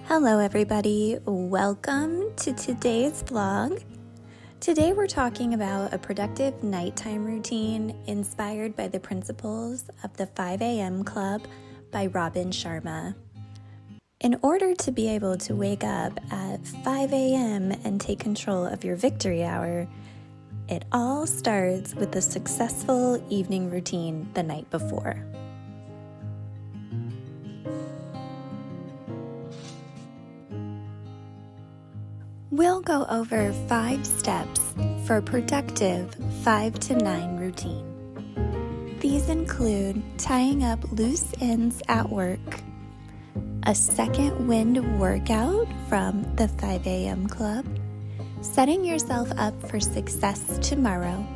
Hello everybody, welcome to today's vlog. Today we're talking about a productive nighttime routine inspired by the principles of the 5 a.m. Club by Robin Sharma. In order to be able to wake up at 5 a.m. and take control of your victory hour, it all starts with a successful evening routine the night before. We'll go over 5 steps for a productive 5 to 9 routine. These include tying up loose ends at work, a second wind workout from the 5 a.m. Club, setting yourself up for success tomorrow,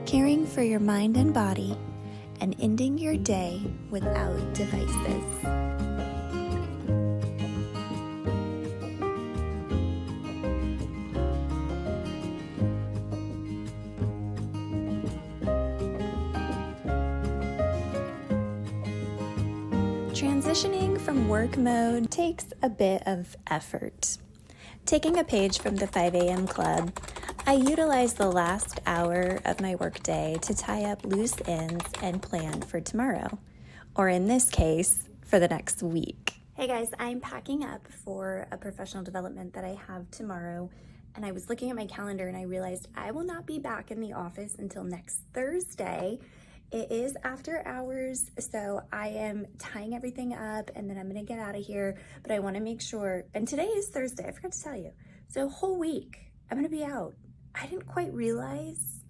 caring for your mind and body, and ending your day without devices. Transitioning from work mode takes a bit of effort. Taking a page from the 5 a.m. Club, I utilize the last hour of my workday to tie up loose ends and plan for tomorrow, or in this case, for the next week. Hey guys, I'm packing up for a professional development that I have tomorrow, and I was looking at my calendar and I realized I will not be back in the office until next Thursday. It is after hours, so I am tying everything up and then I'm gonna get out of here, but I wanna make sure, and today is Thursday, I forgot to tell you. So a whole week, I'm gonna be out. I didn't quite realize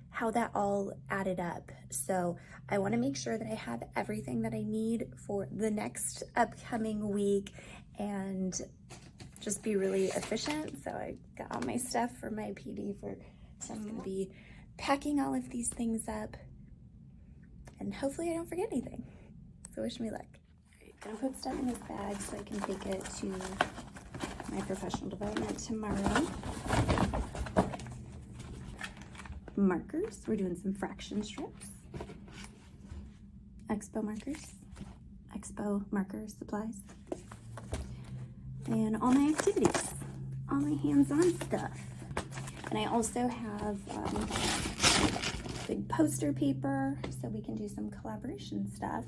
how that all added up. So I wanna make sure that I have everything that I need for the next upcoming week and just be really efficient. So I got all my stuff for my PD so I'm gonna be packing all of these things up. And hopefully I don't forget anything. So wish me luck. Gonna put stuff in this bag so I can take it to my professional development tomorrow. Markers, we're doing some fraction strips. Expo marker supplies. And all my activities, all my hands-on stuff. And I also have big poster paper so we can do some collaboration stuff.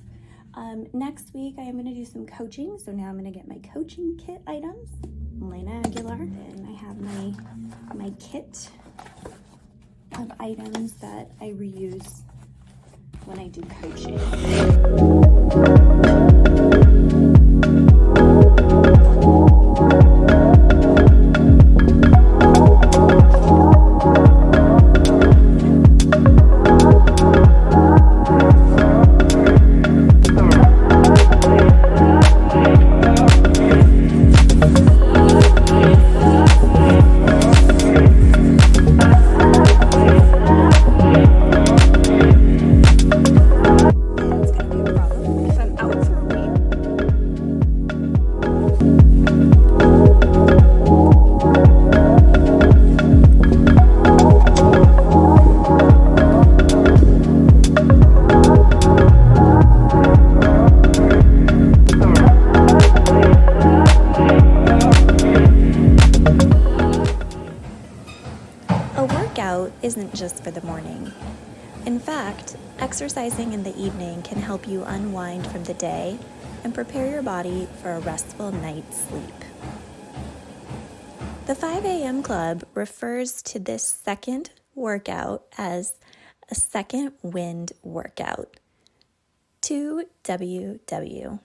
Next week I am going to do some coaching, so now I'm going to get my coaching kit items. Elena Aguilar, and I have my kit of items that I reuse when I do coaching. Isn't just for the morning. In fact, exercising in the evening can help you unwind from the day and prepare your body for a restful night's sleep. The 5 a.m. Club refers to this second workout as a second wind workout. 2WW.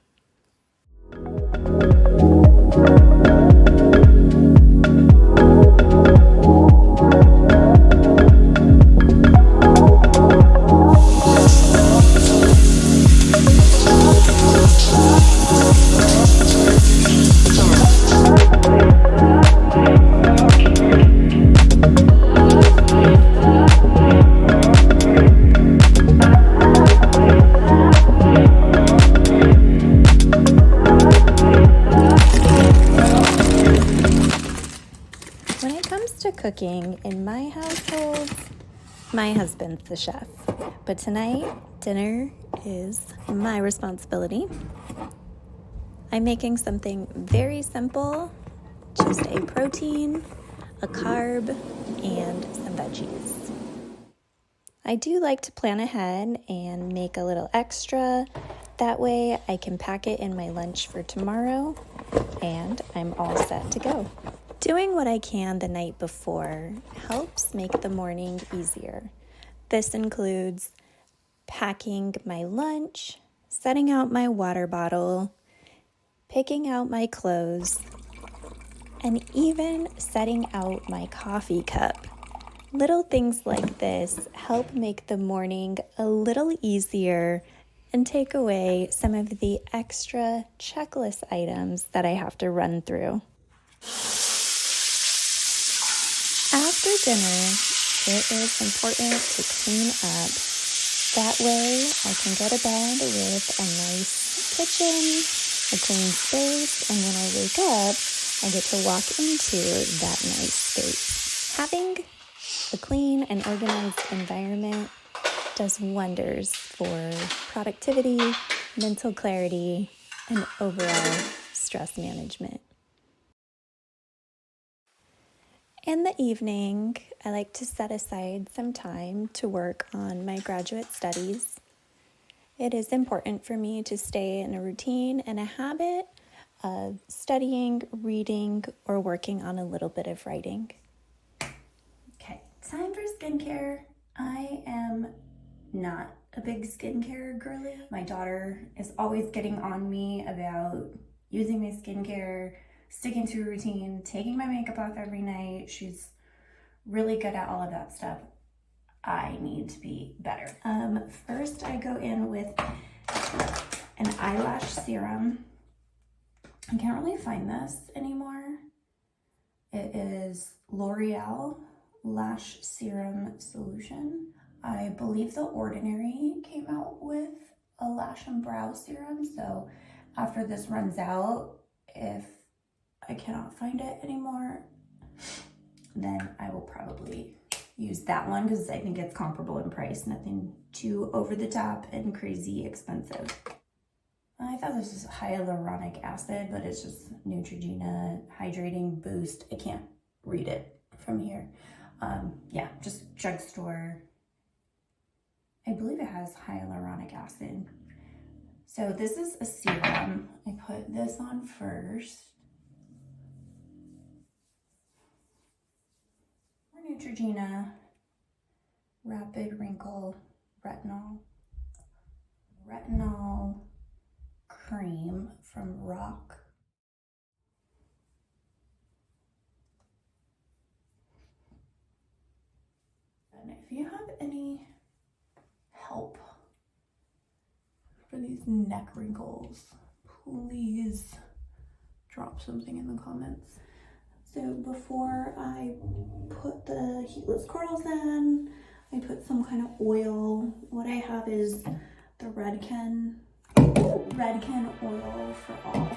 Cooking in my household, my husband's the chef, but tonight dinner is my responsibility. I'm making something very simple, just a protein, a carb, and some veggies. I do like to plan ahead and make a little extra. That way I can pack it in my lunch for tomorrow and I'm all set to go. Doing what I can the night before helps make the morning easier. This includes packing my lunch, setting out my water bottle, picking out my clothes, and even setting out my coffee cup. Little things like this help make the morning a little easier and take away some of the extra checklist items that I have to run through. After dinner, it is important to clean up. That way I can go to bed with a nice kitchen, a clean space, and when I wake up, I get to walk into that nice space. Having a clean and organized environment does wonders for productivity, mental clarity, and overall stress management. In the evening, I like to set aside some time to work on my graduate studies. It is important for me to stay in a routine and a habit of studying, reading, or working on a little bit of writing. Okay, time for skincare. I am not a big skincare girly. My daughter is always getting on me about using my skincare, sticking to a routine, taking my makeup off every night. She's really good at all of that stuff. I need to be better. First, I go in with an eyelash serum. I can't really find this anymore. It is L'Oreal Lash Serum Solution. I believe The Ordinary came out with a lash and brow serum, so after this runs out, if I cannot find it anymore, then I will probably use that one because I think it's comparable in price, nothing too over the top and crazy expensive. I thought this was hyaluronic acid, but it's just Neutrogena Hydrating Boost. I can't read it from here. Yeah, just drugstore. I believe it has hyaluronic acid. So this is a serum. I put this on first. Neutrogena Rapid Wrinkle Retinol Cream from Rock. And if you have any help for these neck wrinkles, please drop something in the comments. So before I put the heatless curls in, I put some kind of oil. What I have is the Redken oil for all.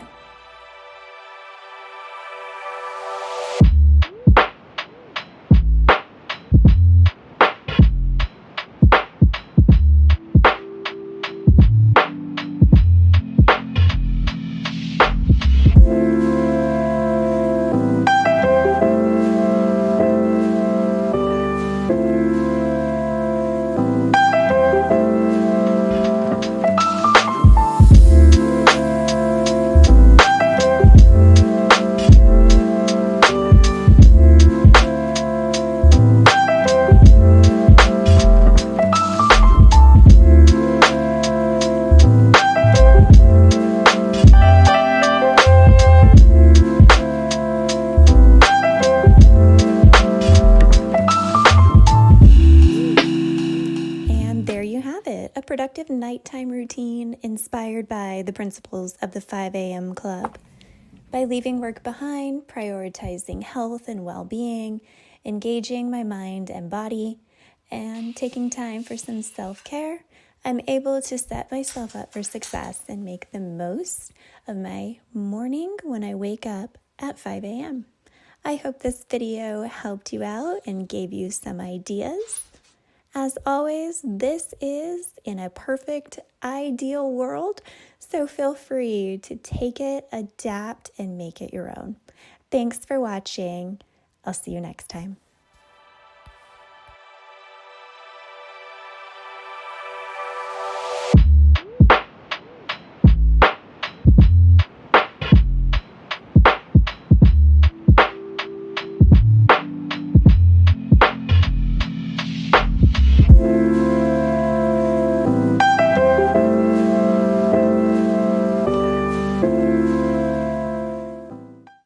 A productive nighttime routine inspired by the principles of the 5 a.m. club. By leaving work behind, prioritizing health and well-being, engaging my mind and body, and taking time for some self-care, I'm able to set myself up for success and make the most of my morning when I wake up at 5 a.m. I hope this video helped you out and gave you some ideas. As always, this is in a perfect, ideal world, So feel free to take it, adapt, and make it your own. Thanks for watching. I'll see you next time.